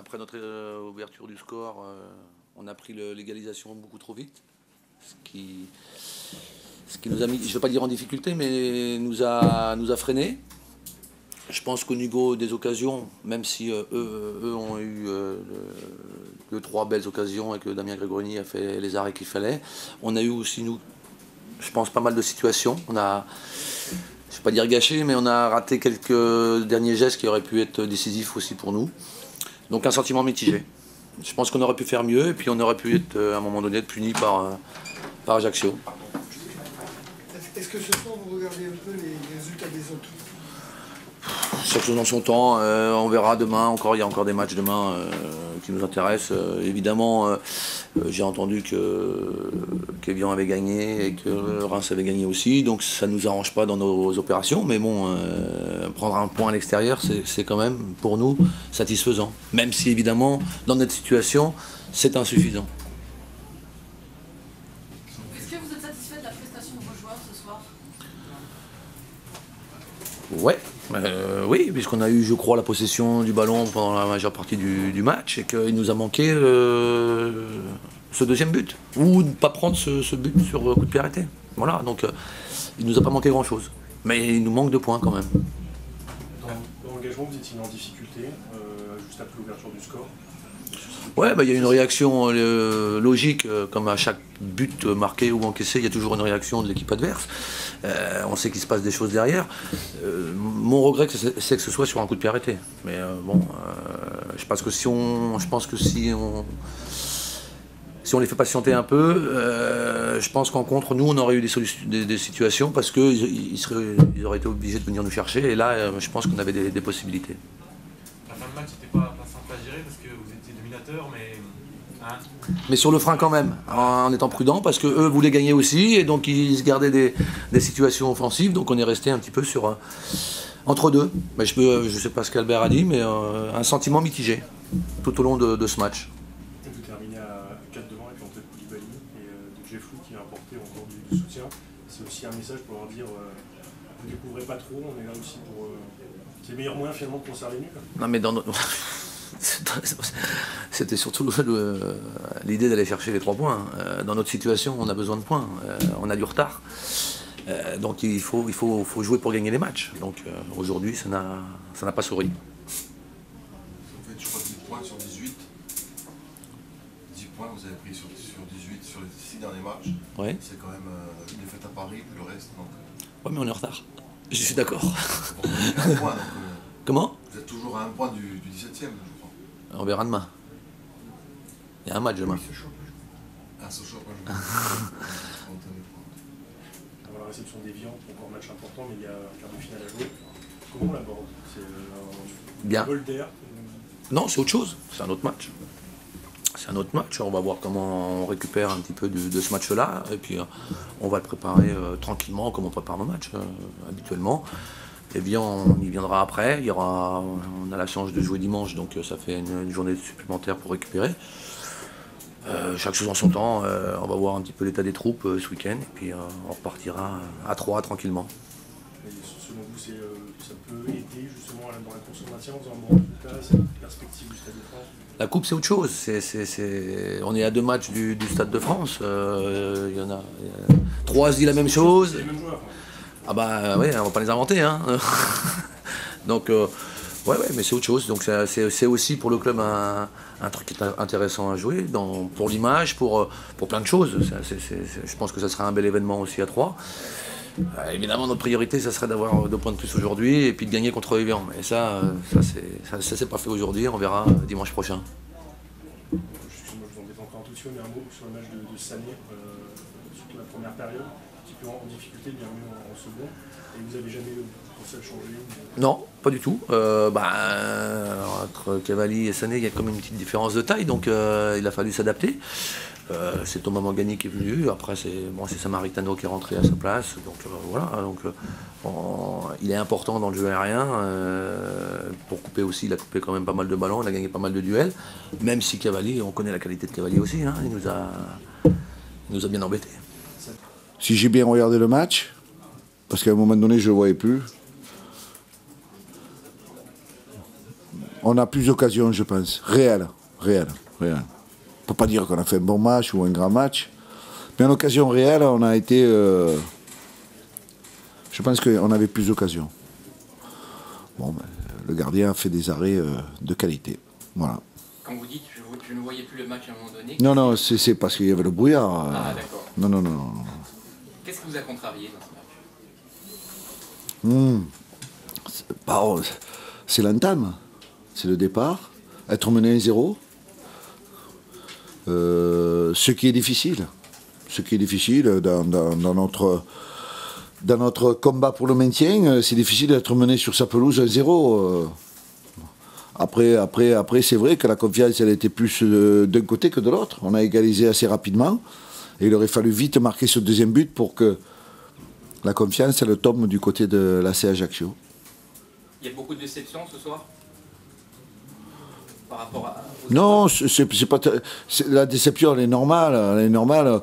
après notre ouverture du score, on a pris l'égalisation beaucoup trop vite. Ce qui nous a mis, je ne veux pas dire en difficulté, mais nous a freinés. Je pense qu'au niveau des occasions, même si eux ont eu 2-3 belles occasions et que Damien Grégorini a fait les arrêts qu'il fallait, on a eu aussi, nous, je pense, pas mal de situations. On a, je ne vais pas dire gâché, mais on a raté quelques derniers gestes qui auraient pu être décisifs aussi pour nous. Donc un sentiment mitigé. Je pense qu'on aurait pu faire mieux et puis on aurait pu être, à un moment donné, puni par Ajaccio. Est-ce que ce soir vous regardez un peu les résultats des autres? Chaque chose en son temps, on verra demain, il y a encore des matchs demain qui nous intéressent. Évidemment, j'ai entendu qu'Evian avait gagné et que Reims avait gagné aussi, donc ça ne nous arrange pas dans nos opérations, mais bon, prendre un point à l'extérieur, c'est quand même pour nous satisfaisant. Même si évidemment, dans notre situation, c'est insuffisant. Est-ce que vous êtes satisfait de la prestation de vos joueurs ce soir? Ouais. Oui, puisqu'on a eu, je crois, la possession du ballon pendant la majeure partie du match et qu'il nous a manqué ce deuxième but. Ou ne pas prendre ce but sur coup de pied arrêté. Voilà, donc il ne nous a pas manqué grand-chose. Mais il nous manque 2 points quand même. Dans l'engagement, vous étiez en difficulté, juste après l'ouverture du score. Ouais, il y a une réaction logique, comme à chaque but marqué ou encaissé, il y a toujours une réaction de l'équipe adverse. On sait qu'il se passe des choses derrière. Mon regret, c'est que ce soit sur un coup de pied arrêté. Mais bon, je pense que si on les fait patienter un peu, je pense qu'en contre, nous, on aurait eu des situations parce qu'ils auraient été obligés de venir nous chercher. Et là, je pense qu'on avait des possibilités. La fin de match n'était pas simple à gérer parce que vous étiez dominateur, mais... Hein, mais sur le frein quand même, en étant prudent, parce qu'eux voulaient gagner aussi, et donc ils se gardaient des situations offensives, donc on est resté un petit peu entre deux. Mais je ne sais pas ce qu'Albert a dit, mais un sentiment mitigé tout au long de ce match. Vous terminez à 4 devant avec l'entrée de Koulibaly et de Djeffou qui a apporté encore du soutien. C'est aussi un message pour leur dire vous ne découvrez pas trop, on est là aussi pour... c'est le meilleur moyen finalement de conserver les nuls. Non mais dans notre... C'était surtout l'idée d'aller chercher les 3 points. Dans notre situation, on a besoin de points, on a du retard. Donc il faut jouer pour gagner les matchs. Donc aujourd'hui, ça n'a pas souri. Vous faites, je crois, 10 points sur 18. 10 points vous avez pris sur 18 sur les 6 derniers matchs. Ouais. C'est quand même une défaite à Paris, puis le reste. Donc, ouais, mais on est en retard. Je suis d'accord. un point, donc, comment? vous êtes toujours à 1 point du 17e, je crois. On verra demain. Il y a un match demain. Ah, Sochaux, pas joué. Avant la réception d'Evian, encore un match important, mais il y a un quart de finale à jouer. Comment on l'aborde? C'est Bien. un bol d'air? Non, c'est autre chose. C'est un autre match. C'est un autre match. On va voir comment on récupère un petit peu de ce match-là. Et puis, on va le préparer tranquillement, comme on prépare nos matchs habituellement. Eh bien, on y viendra après. On a la chance de jouer dimanche, donc ça fait une journée supplémentaire pour récupérer. Chaque chose en son temps. On va voir un petit peu l'état des troupes ce week-end. Et puis, on repartira à 3 tranquillement. Et selon vous, ça peut aider justement dans la course au maintien en faisant un bon résultat, cette perspective du Stade de France? La coupe, c'est autre chose. On est à 2 matchs du Stade de France. Il y en a 3 se dit la même chose. C'est les mêmes joueurs. Ah bah ouais, on va pas les inventer, hein. Donc ouais, mais c'est autre chose. Donc c'est aussi pour le club un truc intéressant à jouer, pour l'image, pour plein de choses. Je pense que ça sera un bel événement aussi à 3. Évidemment, notre priorité, ça serait d'avoir 2 points de plus aujourd'hui et puis de gagner contre Evian. Mais ça c'est pas fait aujourd'hui. On verra dimanche prochain. Excusez-moi, je vous embête encore un tout petit peu, mais un mot sur le match de Sané, surtout la première période, un petit peu en difficulté, bien mieux en second. Et vous n'avez jamais pensé à changer? Non, pas du tout. Entre Cavalli et Sané, il y a quand même une petite différence de taille, donc il a fallu s'adapter. C'est Thomas Mangani qui est venu, après c'est Samaritano qui est rentré à sa place, donc voilà. Donc, il est important dans le jeu aérien, pour couper aussi, il a coupé quand même pas mal de ballons, il a gagné pas mal de duels, même si Cavalli, on connaît la qualité de Cavalli aussi, hein, il nous a bien embêtés. Si j'ai bien regardé le match, parce qu'à un moment donné je ne le voyais plus, On a plus d'occasions, je pense. Réel. On ne peut pas dire qu'on a fait un bon match ou un grand match. Mais en occasion réelle, on a été... je pense qu'on avait plus d'occasions. Bon, ben, le gardien a fait des arrêts de qualité. Voilà. Quand vous dites je ne voyais plus le match à un moment donné... Non, c'est parce qu'il y avait le brouillard. Ah, d'accord. Non. Qu'est-ce qui vous a contrarié dans ce match? C'est l'entame. C'est le départ. Être mené 1-0. Ce qui est difficile. Dans notre combat pour le maintien, c'est difficile d'être mené sur sa pelouse 1-0. Après, c'est vrai que la confiance, elle était plus d'un côté que de l'autre. On a égalisé assez rapidement. Et il aurait fallu vite marquer ce deuxième but pour que la confiance, elle tombe du côté de l'AC Ajaccio. Il y a beaucoup de déceptions ce soir par rapport à... Non, c'est pas... La déception, elle est normale.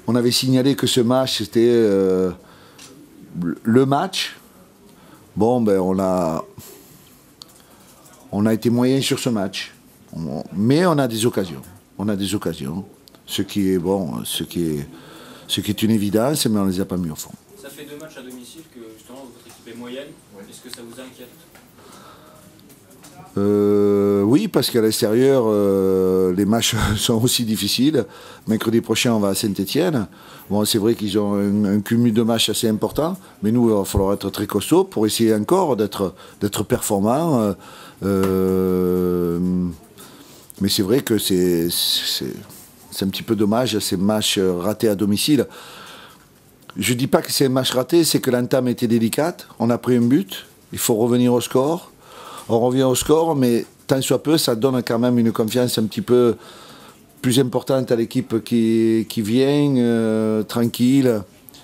On avait signalé que ce match, c'était le match. Bon, ben on a été moyen sur ce match. Mais on a des occasions. Ce qui est bon, ce qui est une évidence, mais on ne les a pas mis au fond. Ça fait 2 matchs à domicile que justement votre équipe est moyenne. Est-ce que ça vous inquiète? Oui, parce qu'à l'extérieur, les matchs sont aussi difficiles. Mercredi prochain, on va à Saint-Étienne. Bon, c'est vrai qu'ils ont un cumul de matchs assez important, mais nous, il va falloir être très costaud pour essayer encore d'être performants. Mais c'est vrai que c'est un petit peu dommage, ces matchs ratés à domicile. Je ne dis pas que c'est un match raté, c'est que l'entame était délicate. On a pris un but, il faut revenir au score. On revient au score, mais tant soit peu, ça donne quand même une confiance un petit peu plus importante à l'équipe qui vient, tranquille.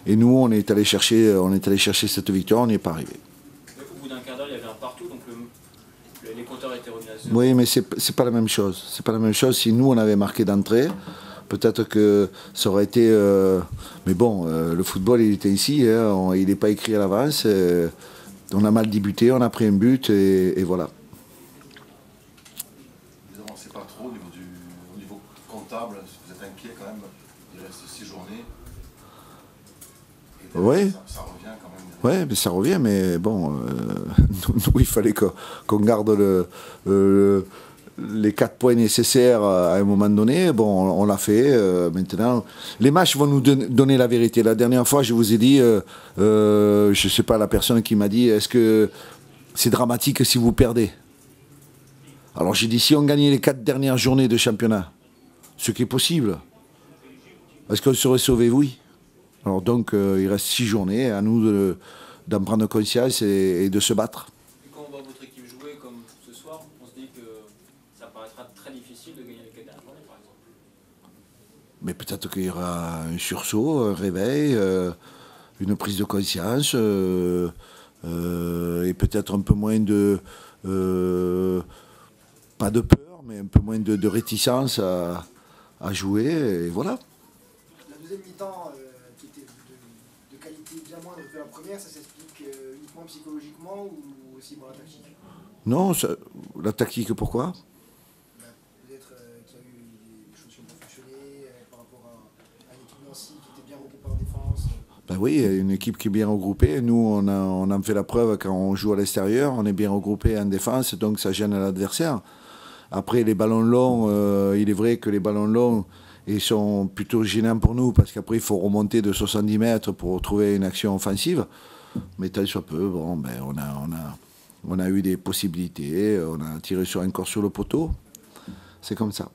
Et nous, on est allé chercher cette victoire, on n'y est pas arrivé. Au bout d'un quart d'heure, il y avait un partout, donc les compteurs étaient revenus à 0. Oui, mais c'est pas la même chose. C'est pas la même chose si nous, on avait marqué d'entrée. Peut-être que ça aurait été... mais bon, le football, il était ici, hein, il n'est pas écrit à l'avance. On a mal débuté, on a pris un but et voilà. Vous n'avancez pas trop au niveau comptable, vous êtes inquiet quand même. Il reste 6 journées. Oui. Ça revient quand même. Oui, mais ça revient, mais bon, nous, il fallait qu'on garde les 4 points nécessaires à un moment donné. Bon, on l'a fait. Maintenant, les matchs vont nous donner la vérité. La dernière fois, je vous ai dit, je ne sais pas, la personne qui m'a dit, est-ce que c'est dramatique si vous perdez? Alors j'ai dit, si on gagnait les 4 dernières journées de championnat, ce qui est possible, est-ce qu'on serait sauvé? Oui. Alors donc, il reste 6 journées, à nous d'en prendre conscience et de se battre. Et quand on voit votre équipe jouer comme ce soir, on se dit que ça paraîtra très difficile de gagner les 4 dernières journées, par exemple. Mais peut-être qu'il y aura un sursaut, un réveil, une prise de conscience, et peut-être un peu moins de... pas de peur, mais un peu moins de réticence à jouer, et voilà. La deuxième mi-temps, qui était de qualité bien moindre que la première, ça s'explique uniquement psychologiquement ou aussi par la tactique? Non, la tactique, pourquoi? Peut-être qu'il y a eu des choses qui ont fonctionné par rapport à une équipe Nancy qui était bien regroupée en défense. Ben oui, une équipe qui est bien regroupée. Nous, on en fait la preuve quand on joue à l'extérieur. On est bien regroupé en défense, donc ça gêne l'adversaire. Après, les ballons longs, il est vrai que les ballons longs, ils sont plutôt gênants pour nous, parce qu'après, il faut remonter de 70 mètres pour trouver une action offensive. Mais tant soit peu, bon, ben, on a eu des possibilités, on a tiré encore sur le poteau. C'est comme ça.